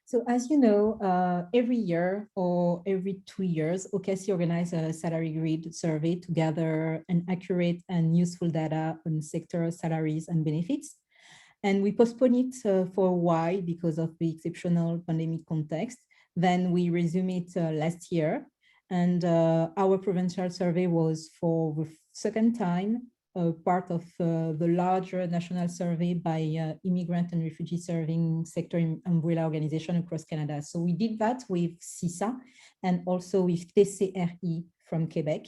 So as you know, every year or every 2 years, OCASI organizes a salary grid survey to gather an accurate and useful data on sector salaries and benefits. And we postponed it for a while because of the exceptional pandemic context. Then we resumed it last year. And our provincial survey was for the second time part of the larger national survey by immigrant and refugee serving sector umbrella organization across Canada. So we did that with CISA and also with TCRI from Quebec.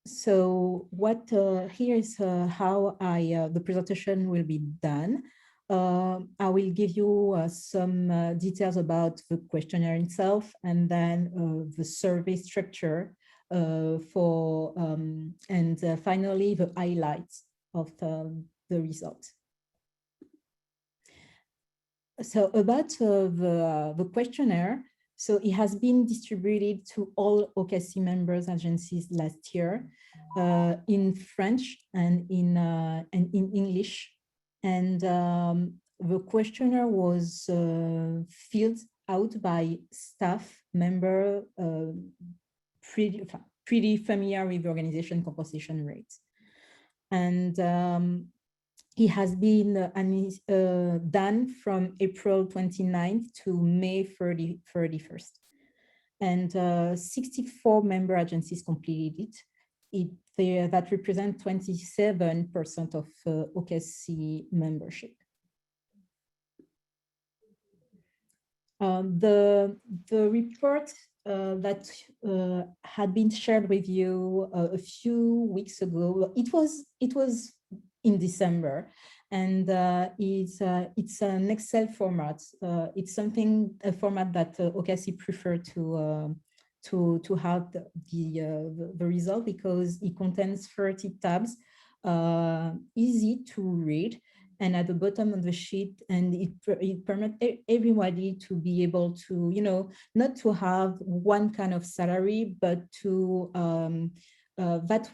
So what here is how the presentation will be done. I will give you some details about the questionnaire itself and then the survey structure and finally the highlights of the results. So about the questionnaire, so it has been distributed to all OCASI members agencies last year in French and in English. And the questionnaire was filled out by staff member pretty familiar with the organization compensation rates. And it has been done from April 29th to May 31st. And 64 member agencies completed it. That represent 27% of OCASI membership. The report that had been shared with you a few weeks ago, it was in December, and it's an Excel format. It's a format that OCASI prefer to have the result because it contains 30 tabs, easy to read, and at the bottom of the sheet, and it permits everybody to be able to, not to have one kind of salary, but to that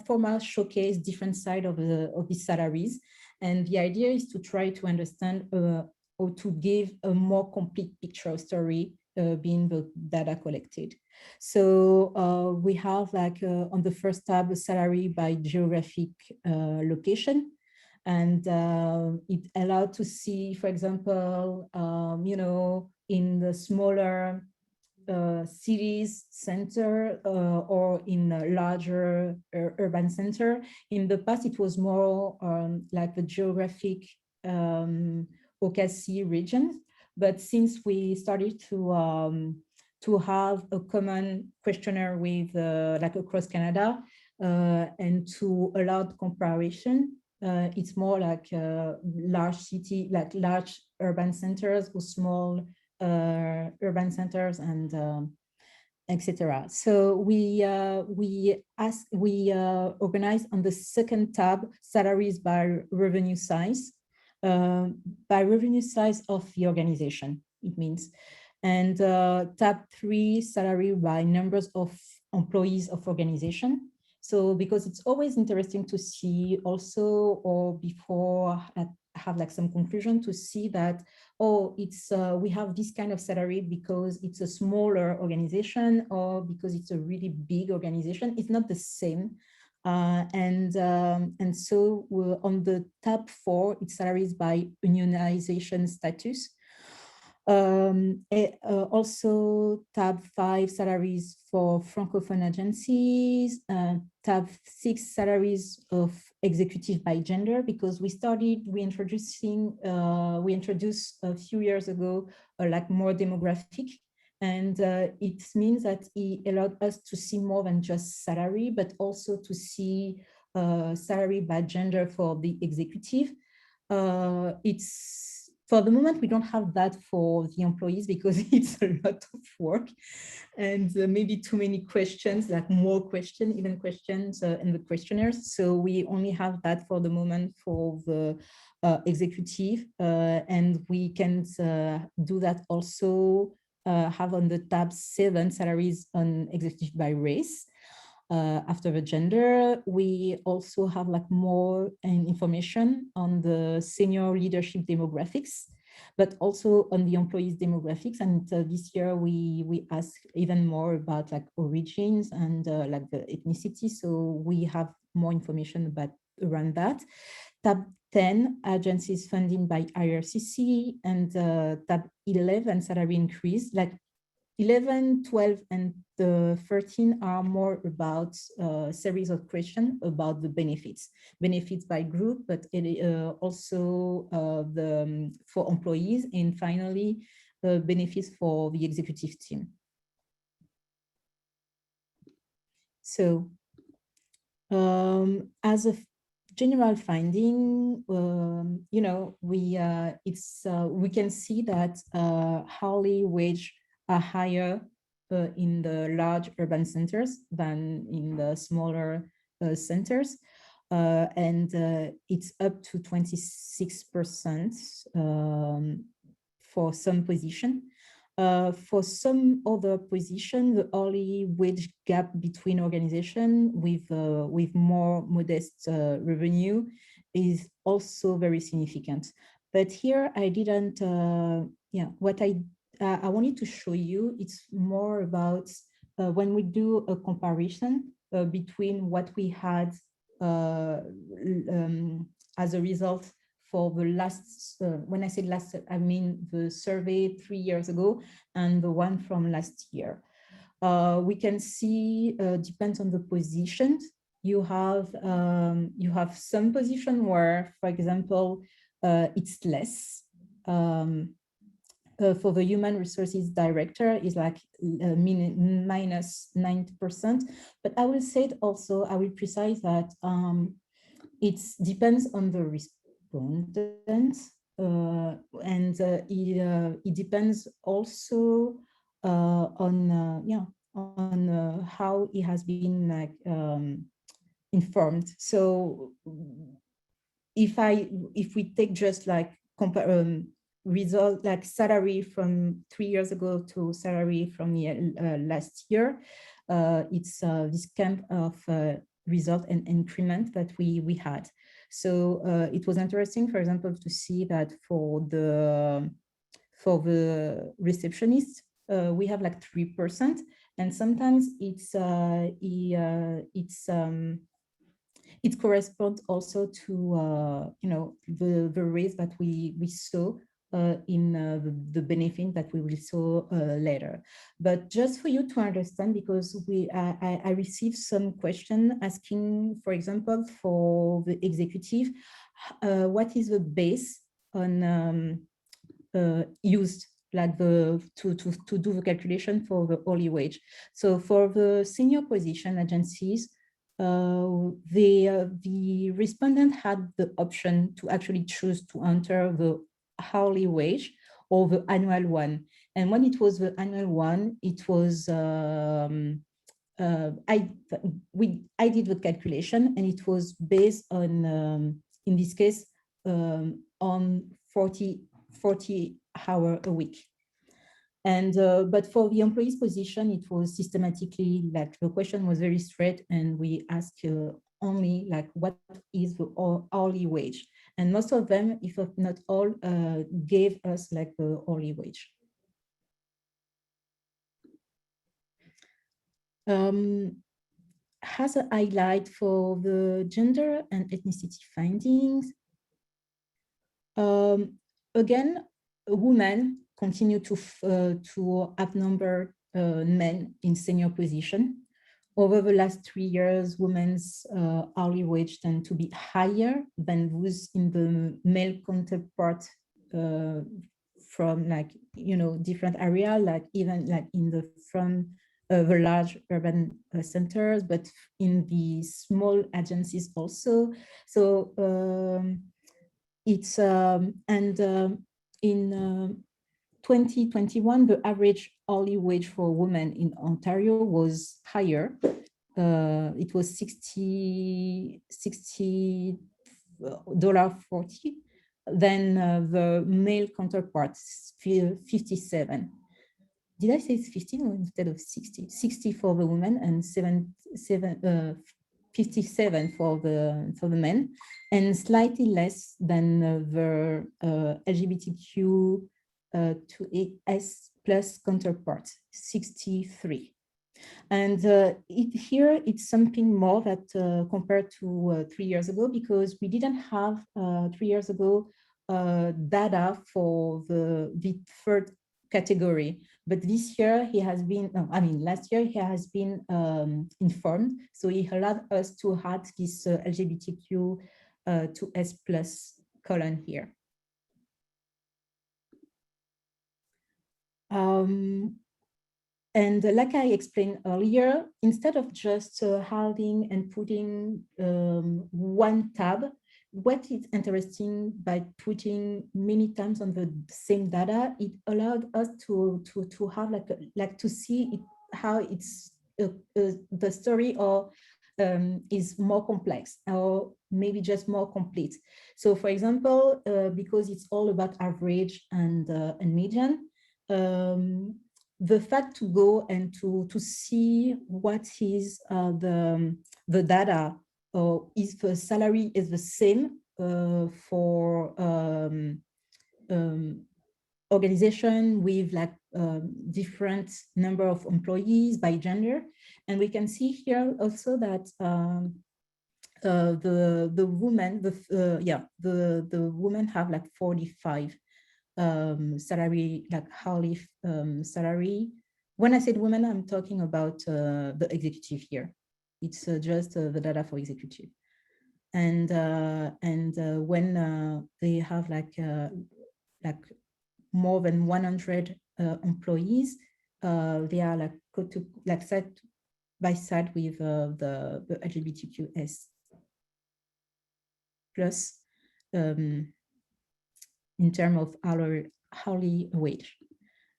format showcase different side of the salaries. And the idea is to try to understand or to give a more complete picture of story being the data collected. So we have on the first tab, a salary by geographic location. And it allowed to see, for example, in the smaller cities center or in a larger urban center. In the past, it was more like the geographic OCASI region. But since we started to have a common questionnaire with across Canada and to allow comparison, it's more like large city, like large urban centers or small urban centers and etc. So we organized on the second tab salaries by revenue size of the organization. It means, and tab 3 salary by numbers of employees of organization. So because it's always interesting to see also, or before have some conclusion to see that, oh, it's we have this kind of salary because it's a smaller organization or because it's a really big organization. It's not the same. And so on the tab 4, it's salaries by unionization status. Also tab 5 salaries for Francophone agencies, tab 6 salaries of executive by gender, because we introduced a few years ago more demographic, and it means that it allowed us to see more than just salary, but also to see salary by gender for the executive. For the moment, we don't have that for the employees because it's a lot of work and maybe too many questions, more questions, even questions in the questionnaires. So we only have that for the moment for the executive, and we can do that also have on the tab 7 salaries on executive by race. after the gender. We also have like more information on the senior leadership demographics, but also on the employees demographics. And this year we ask even more about like origins and like the ethnicity. So we have more information about around that. Tab 10, agencies funding by IRCC, and tab 11, salary increase. Like 11, 12, and 13 are more about a series of questions about the benefits by group, but also for employees, and finally, benefits for the executive team. So as a general finding, you know, we can see that hourly wage are higher in the large urban centers than in the smaller centers. And it's up to 26% for some position. For some other position, the hourly wage gap between organizations with more modest revenue is also very significant. But here I didn't, what I wanted to show you, it's more about when we do a comparison between what we had as a result for the last, when I say last, I mean the survey 3 years ago and the one from last year. We can see, depends on the positions. You have some position where, for example, it's less. For the human resources director is like minus 9%. But I will say it also, I will precise that it depends on the respondent, and it depends also on how it has been like informed. So if we take just like result like salary from 3 years ago to salary from last year, it's this kind of result and increment that we had. So it was interesting, for example, to see that for the receptionist, we have like 3%, and sometimes it corresponds also to you know, the raise that we saw in the benefit that we will saw later. But just for you to understand, because I received some question asking, for example, for the executive, what is the base on used like to do the calculation for the hourly wage. So for the senior position agencies, the respondent had the option to actually choose to enter the hourly wage or the annual one. And when it was the annual one, it was I did the calculation, and it was based on in this case on 40 hours a week. And but for the employee's position, it was systematically like the question was very straight, and we asked only like what is the hourly wage, and most of them, if not all, gave us like the hourly wage. Has a highlight for the gender and ethnicity findings. Again, women continue to outnumber men in senior position. Over the last 3 years, women's hourly wage tend to be higher than those in the male counterpart from like, you know, different area, like even like in the from the large urban centers, but in the small agencies also. So it's in 2021, the average hourly wage for women in Ontario was higher. It was $60.40 than the male counterparts, 57. did I say it's 15 or instead of 60? 60 for the women and 57 for the men, and slightly less than the LGBTQ 2S plus counterpart, 63. And here it's something more that compared to 3 years ago, because we didn't have 3 years ago data for the third category. But this year he has been, no, I mean, last year he has been informed. So he allowed us to add this LGBTQ 2S plus column here. And like I explained earlier, instead of just having and putting one tab, what is interesting by putting many times on the same data, it allowed us to have like to see it, how it's the story or is more complex or maybe just more complete. So for example, because it's all about average and median, the fact to go and to see what is the data, or if the salary is the same for organization with like different number of employees by gender. And we can see here also that the women, the women have like 45 salary, like hourly salary. When I said women, I'm talking about the executive here. It's just the data for executive. And when they have like more than 100 employees, they are like go to like side by side with the LGBTQS plus in terms of hourly wage.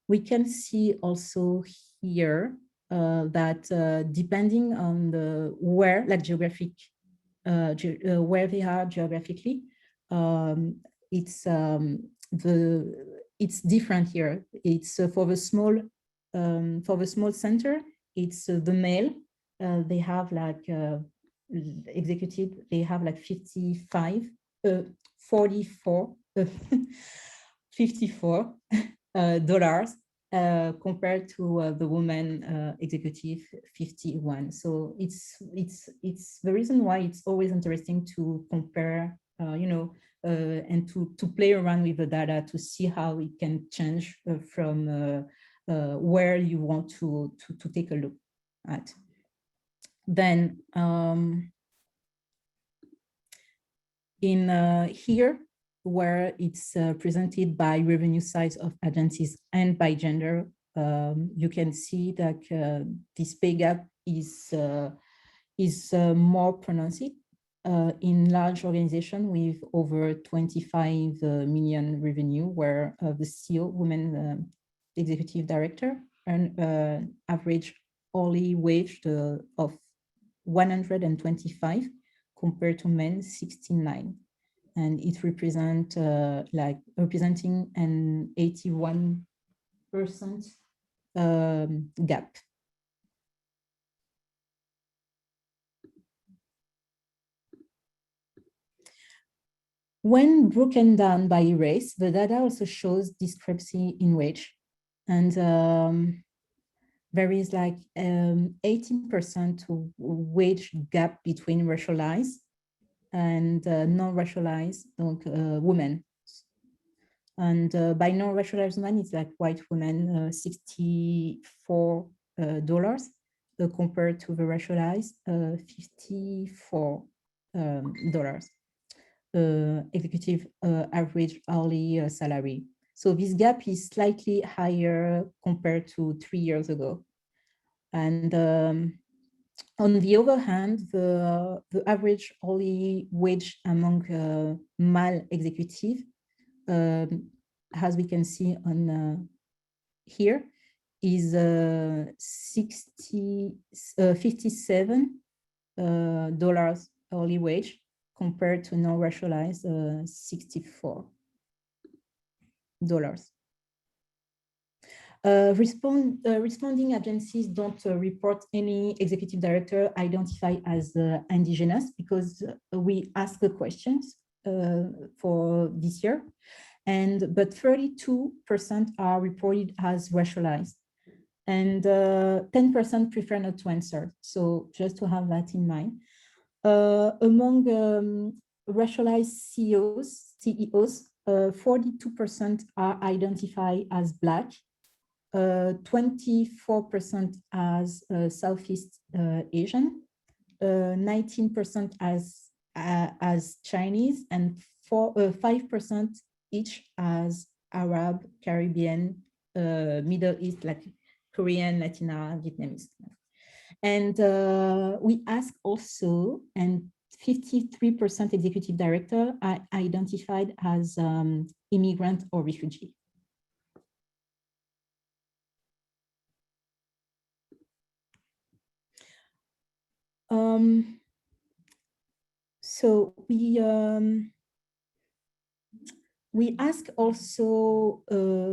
We can see also here that depending on the where, like geographic, where they are geographically, it's different here. It's for the small center, it's the male. They have like executive. They have like 55, 44. $54 compared to the woman executive 51. So it's the reason why it's always interesting to compare, and to play around with the data to see how it can change from where you want to take a look at. Then in here, where it's presented by revenue size of agencies and by gender, you can see that this pay gap is more pronounced in large organizations with over 25 million revenue, where the CEO, women executive director, earn average hourly wage of 125 compared to men 69. And it representing an 81% gap. When broken down by race, the data also shows discrepancy in wage, and there is like 18% wage gap between racialized and non-racialized women. And by non-racialized women, it's like white women, $64 compared to the racialized $54. Executive average hourly salary. So this gap is slightly higher compared to 3 years ago. And on the other hand, the average hourly wage among male executive, as we can see on here, is $57 hourly wage compared to non-racialized $64. Responding agencies don't report any executive director identified as indigenous because we ask the questions for this year, but 32% are reported as racialized, and 10% prefer not to answer. So just to have that in mind. Among racialized CEOs, 42% are identified as Black, 24% as Southeast Asian, 19% as Chinese, and 5% each as Arab, Caribbean, Middle East, like Korean, Latina, Vietnamese. And we ask also, and 53% executive director are identified as immigrant or refugee. So we ask also,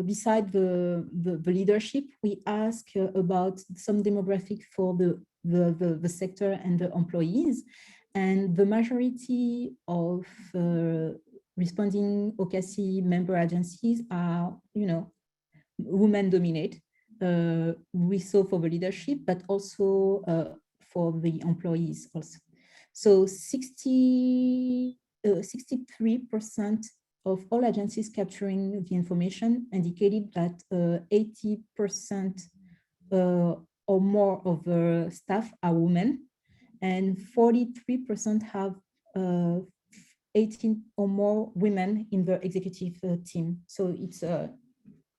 beside the leadership, we ask about some demographic for the sector and the employees. And the majority of responding OCASI member agencies are, women dominated. We saw for the leadership, but also for the employees also. So 63% of all agencies capturing the information indicated that 80% or more of the staff are women, and 43% have 18 or more women in the executive team. So it's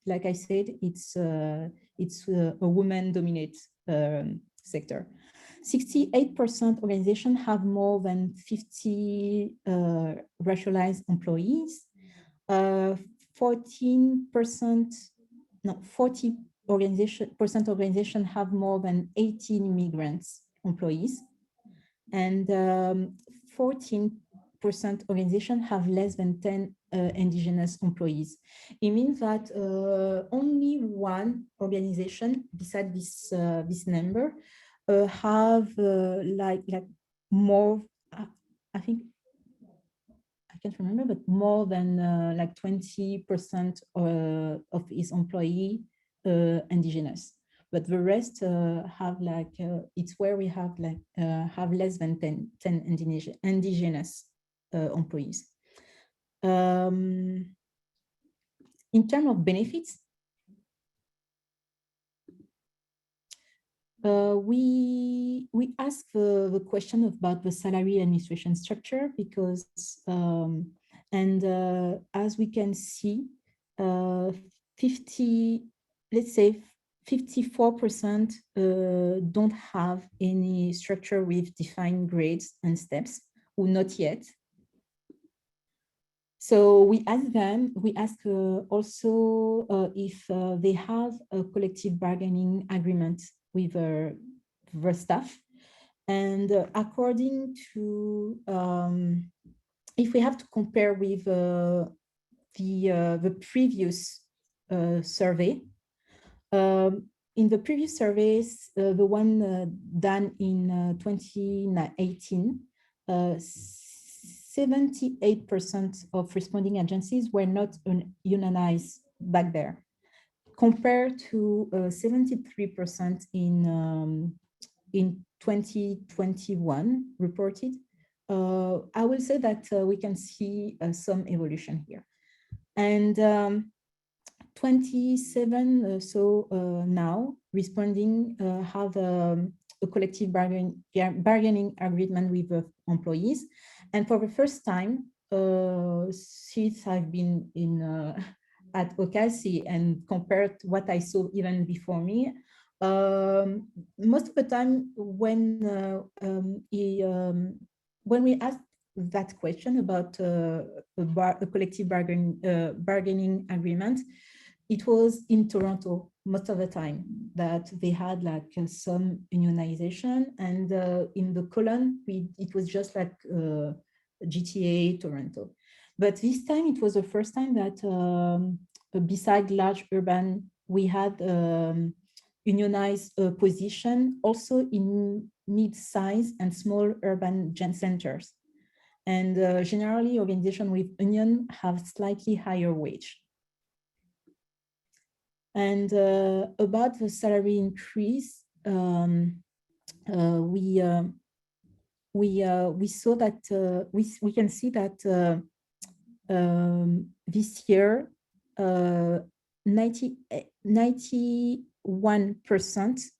like I said, it's a woman-dominated sector. 68% organizations have more than 50 racialized employees. 40% organization have more than 18 immigrants employees, and 14% organization have less than 10 indigenous employees. It means that only one organization beside this number have like more, I think, I can't remember, but more than like 20% of its employee indigenous. But the rest have like, it's where we have like, have less than 10 indigenous employees. In terms of benefits, we ask the question about the salary administration structure because, as we can see, 54% don't have any structure with defined grades and steps, or not yet. So we ask them, also if they have a collective bargaining agreement with the staff. And according to, if we have to compare with the previous survey, in the previous surveys, the one done in 2018, 78% of responding agencies were not unionized back there, compared to 73% in 2021 reported. I will say that we can see some evolution here. And 27 now responding have a collective bargaining agreement with the employees. And for the first time, since I've been in at OCASI and compared to what I saw even before me, most of the time when we asked that question about a collective bargaining agreement, it was in Toronto most of the time that they had like some unionization, and in the column it was just like GTA Toronto. But this time it was the first time that beside large urban we had unionized position also in mid-size and small urban centers. And generally, organizations with union have slightly higher wage. And about the salary increase, we saw that we can see that this year 91%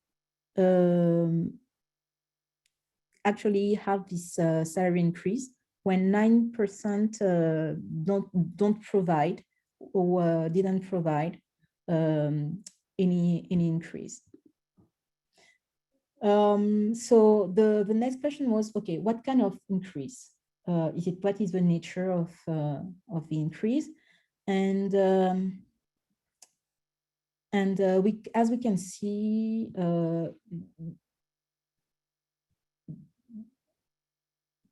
actually have this salary increase, when 9% don't provide or didn't provide any increase. So the next question was, okay, what kind of increase? What is the nature of the increase? And as we can see,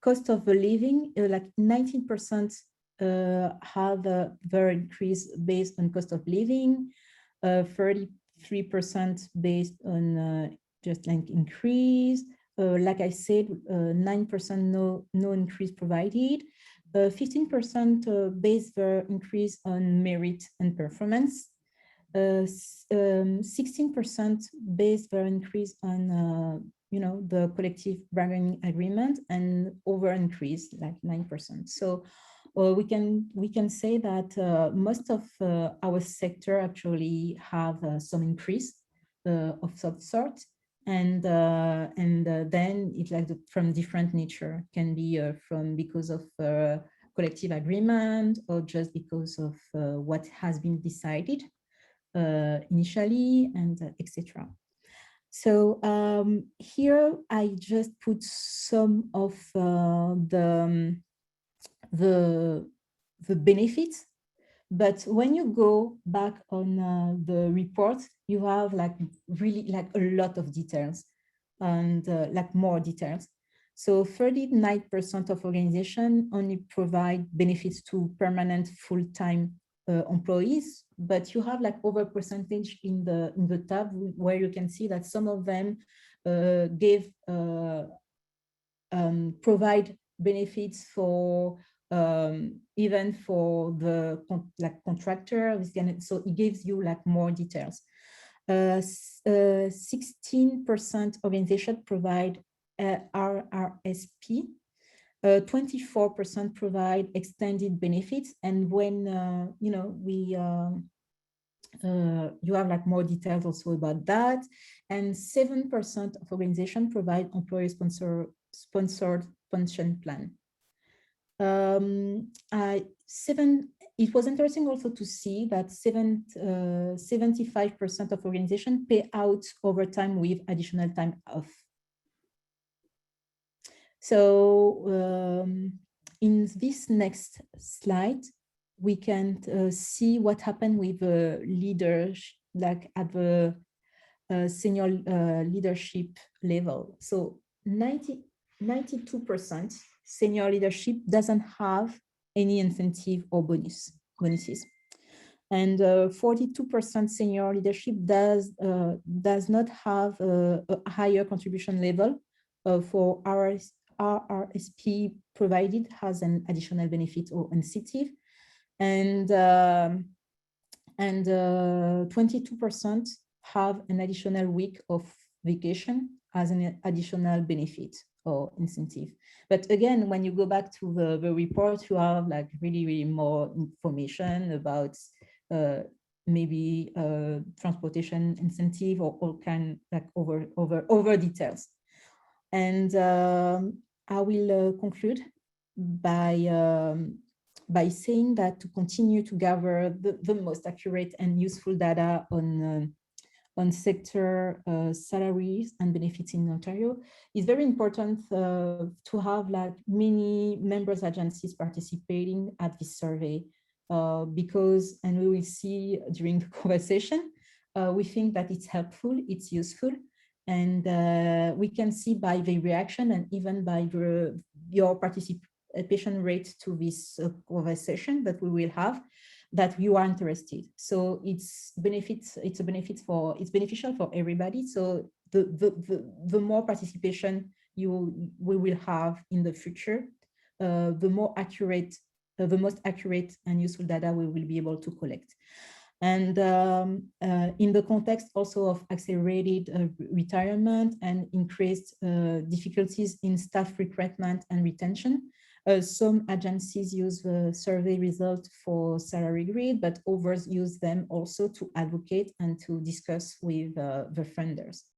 cost of the living, like 19% have their increase based on cost of living, 33% based on just like increase. Like I said, 9% no increase provided. 15% based their increase on merit and performance. 16% based their increase on the collective bargaining agreement, and over increase like 9%. So we can say that most of our sector actually have some increase of some sort, and then it's like from different nature, can be from because of collective agreement, or just because of what has been decided initially, and etc. So here I just put some of the benefits, but when you go back on the report, you have like really like a lot of details, and like more details. So 39% of organizations only provide benefits to permanent full-time employees, but you have like over percentage in the tab, where you can see that some of them provide benefits for even for the contractor. So it gives you like more details. 16% organization provide RRSP. 24% provide extended benefits, and when you have like more details also about that. And 7% of organizations provide employer-sponsored pension plan. It was interesting also to see that 75% of organizations pay out overtime with additional time off. So in this next slide, we can see what happened with leaders, like at the senior leadership level. So 92% senior leadership doesn't have any incentive or bonuses. And 42% senior leadership does not have a higher contribution level for RRSP provided has an additional benefit or incentive. And 22% have an additional week of vacation as an additional benefit or incentive. But again, when you go back to the report, you have like really more information about maybe transportation incentive or all kind like over details. And I will conclude by saying that to continue to gather the most accurate and useful data on sector salaries and benefits in Ontario, is very important to have like many members agencies participating at this survey because, and we will see during the conversation, we think that it's helpful, it's useful, and we can see by the reaction and even by your participation rate to this conversation that we will have, that you are interested. So it's beneficial for everybody. So the more participation we will have in the future, the most accurate and useful data we will be able to collect. And in the context also of accelerated retirement and increased difficulties in staff recruitment and retention, some agencies use the survey result for salary grid, but others use them also to advocate and to discuss with the funders.